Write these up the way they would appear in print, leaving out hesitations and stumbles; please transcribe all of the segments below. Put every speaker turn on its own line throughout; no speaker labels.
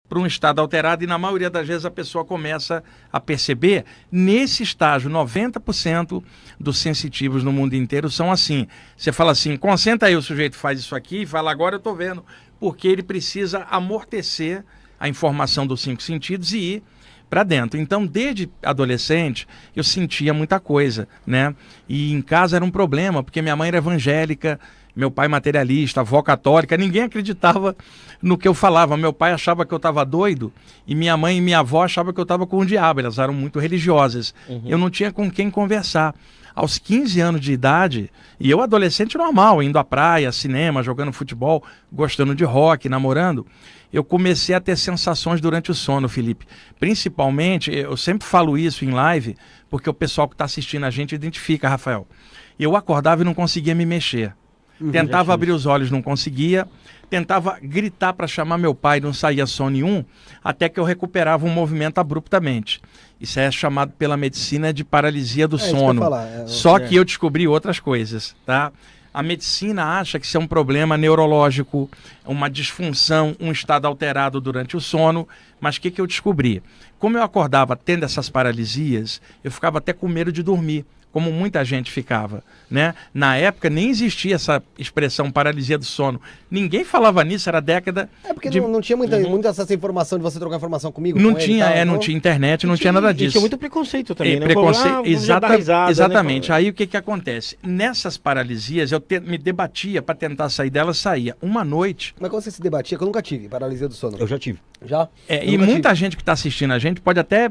para um estado alterado, e na maioria das vezes a pessoa começa a perceber. Nesse estágio, 90% dos sensitivos no mundo inteiro são assim. Você fala assim, concentra aí, o sujeito faz isso aqui e fala, agora eu estou vendo, porque ele precisa amortecer a informação dos 5 sentidos e ir para dentro. Então, desde adolescente, eu sentia muita coisa, né? E em casa era um problema, porque minha mãe era evangélica, meu pai materialista, avó católica, ninguém acreditava no que eu falava. Meu pai achava que eu estava doido e minha mãe e minha avó achavam que eu estava com o diabo, elas eram muito religiosas. Eu não tinha com quem conversar. Aos 15 anos de idade, e eu adolescente normal, indo à praia, cinema, jogando futebol, gostando de rock, namorando, eu comecei a ter sensações durante o sono, Felipe. Principalmente, eu sempre falo isso em live, porque o pessoal que está assistindo a gente identifica, Rafael. Eu acordava e não conseguia me mexer. Tentava abrir os olhos, não conseguia. Tentava gritar para chamar meu pai, não saía som nenhum, até que eu recuperava um movimento abruptamente. Isso é chamado pela medicina de paralisia do sono. Só que eu descobri outras coisas, tá? A medicina acha que isso é um problema neurológico, uma disfunção, um estado alterado durante o sono. Mas o que eu descobri? Como eu acordava tendo essas paralisias, eu ficava até com medo de dormir, como muita gente ficava, né? Na época nem existia essa expressão paralisia do sono. Ninguém falava nisso, era década...
porque não tinha muita essa informação de você trocar informação comigo?
Não tinha, não tinha internet, não tinha nada disso.
Tinha muito preconceito também, né?
Preconceito, exatamente. Né? Aí o que acontece? Nessas paralisias, eu me debatia para tentar sair delas, saía. Uma noite...
Mas quando você se debatia, que eu nunca tive paralisia do sono.
Eu já tive.
Já?
E muita gente que está assistindo a gente pode até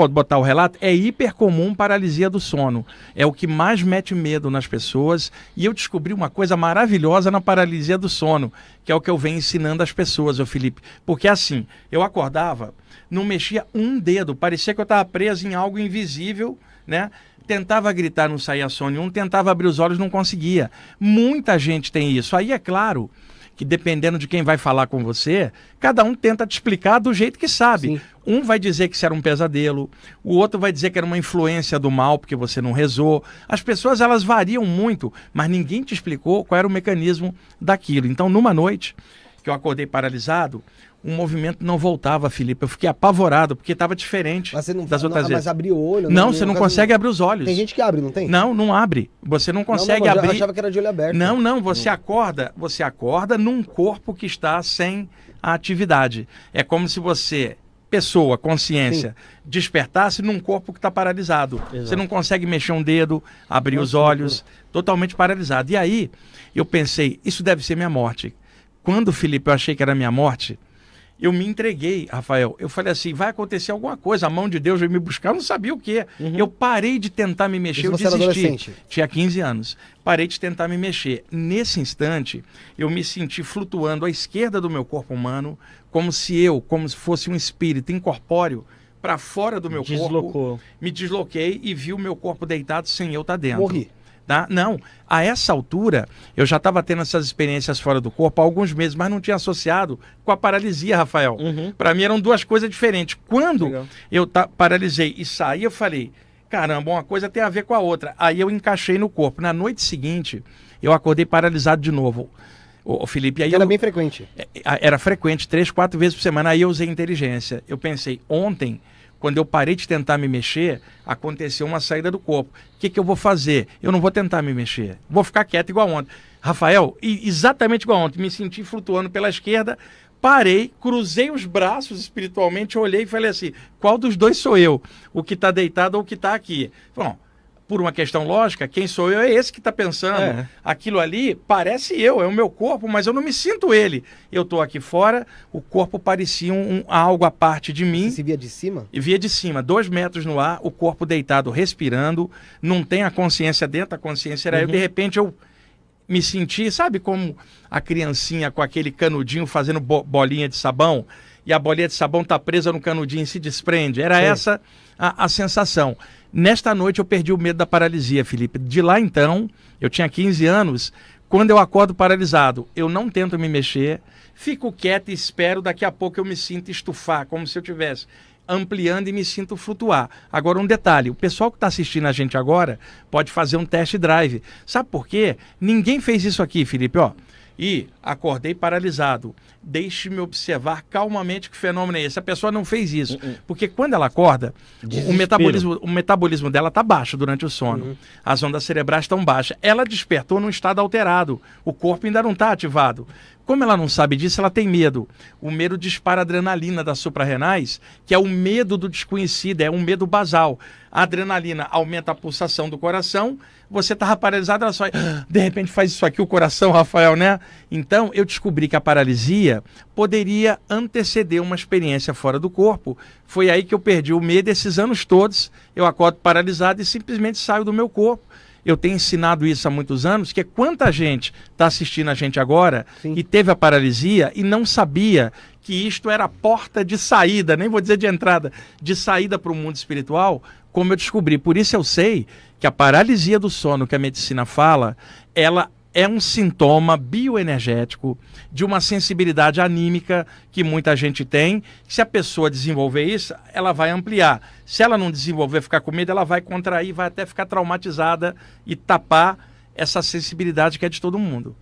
botar o relato, é hiper comum paralisia do sono. É o que mais mete medo nas pessoas. E eu descobri uma coisa maravilhosa na paralisia do sono, que é o que eu venho ensinando às pessoas, ô Felipe. Porque assim, eu acordava, não mexia um dedo, parecia que eu estava preso em algo invisível, né? Tentava gritar, não saía som nenhum, tentava abrir os olhos, não conseguia. Muita gente tem isso. Aí é claro que dependendo de quem vai falar com você, cada um tenta te explicar do jeito que sabe.
Sim.
Um vai dizer que isso era um pesadelo, o outro vai dizer que era uma influência do mal, porque você não rezou. As pessoas, elas variam muito, mas ninguém te explicou qual era o mecanismo daquilo. Então, numa noite que eu acordei paralisado, o movimento não voltava, Felipe. Eu fiquei apavorado, porque estava diferente das outras vezes.
Mas abrir o olho...
Não, você não consegue abrir os olhos.
Tem gente que abre, não tem?
Não, não abre. Você não consegue abrir.
Eu achava que era de olho aberto.
Não, você acorda num corpo que está sem a atividade. É como se você, pessoa, consciência, despertasse num corpo que está paralisado. Exato. Você não consegue mexer um dedo, abrir os olhos, totalmente paralisado. E aí, eu pensei, isso deve ser minha morte. Quando, Felipe, eu achei que era minha morte, eu me entreguei, Rafael. Eu falei assim, vai acontecer alguma coisa, a mão de Deus vai me buscar, eu não sabia o quê. Eu parei de tentar me mexer, eu desisti. Tinha 15 anos. Parei de tentar me mexer. Nesse instante, eu me senti flutuando à esquerda do meu corpo humano, como se fosse um espírito incorpóreo, para fora do meu corpo. Me desloquei e vi o meu corpo deitado sem eu estar dentro.
Morri.
Tá? Não, a essa altura eu já estava tendo essas experiências fora do corpo há alguns meses, mas não tinha associado com a paralisia, Rafael. Para mim eram duas coisas diferentes. Quando eu paralisei e saí, eu falei, caramba, uma coisa tem a ver com a outra. Aí eu encaixei no corpo. Na noite seguinte, eu acordei paralisado de novo. O Felipe, aí
era bem frequente.
Era frequente, 3, 4 vezes por semana. Aí eu usei inteligência. Eu pensei, ontem, quando eu parei de tentar me mexer, aconteceu uma saída do corpo. O que eu vou fazer? Eu não vou tentar me mexer. Vou ficar quieto igual ontem. Rafael, exatamente igual ontem. Me senti flutuando pela esquerda, parei, cruzei os braços espiritualmente, olhei e falei assim, qual dos dois sou eu? O que está deitado ou o que está aqui? Bom, por uma questão lógica, quem sou eu é esse que está pensando. Aquilo ali parece eu, é o meu corpo, mas eu não me sinto ele. Eu estou aqui fora, o corpo parecia algo à parte de mim.
Você se via de cima?
E via de cima, 2 metros no ar, o corpo deitado, respirando, não tem a consciência dentro, a consciência era eu. De repente eu me senti, sabe como a criancinha com aquele canudinho fazendo bolinha de sabão, e a bolinha de sabão está presa no canudinho e se desprende? Era essa a sensação. Nesta noite eu perdi o medo da paralisia, Felipe. De lá então, eu tinha 15 anos, quando eu acordo paralisado, eu não tento me mexer, fico quieto e espero, daqui a pouco eu me sinto estufar, como se eu estivesse ampliando e me sinto flutuar. Agora um detalhe, o pessoal que está assistindo a gente agora pode fazer um test drive. Sabe por quê? Ninguém fez isso aqui, Felipe, ó. e acordei paralisado. Deixe-me observar calmamente que fenômeno é esse. A pessoa não fez isso, porque quando ela acorda, o metabolismo dela está baixo durante o sono. As ondas cerebrais estão baixas. Ela despertou num estado alterado. O corpo ainda não está ativado. Como ela não sabe disso, ela tem medo. O medo dispara a adrenalina das suprarrenais, que é o medo do desconhecido, é um medo basal. A adrenalina aumenta a pulsação do coração, você estava paralisado, ela só de repente faz isso aqui o coração, Rafael, né? Então eu descobri que a paralisia poderia anteceder uma experiência fora do corpo. Foi aí que eu perdi o medo esses anos todos. Eu acordo paralisado e simplesmente saio do meu corpo. Eu tenho ensinado isso há muitos anos, que é quanta gente está assistindo a gente agora e teve a paralisia e não sabia que isto era a porta de saída, nem vou dizer de entrada, de saída para o mundo espiritual, como eu descobri. Por isso eu sei que a paralisia do sono que a medicina fala, ela é um sintoma bioenergético de uma sensibilidade anímica que muita gente tem. Se a pessoa desenvolver isso, ela vai ampliar. Se ela não desenvolver, ficar com medo, ela vai contrair, vai até ficar traumatizada e tapar essa sensibilidade que é de todo mundo.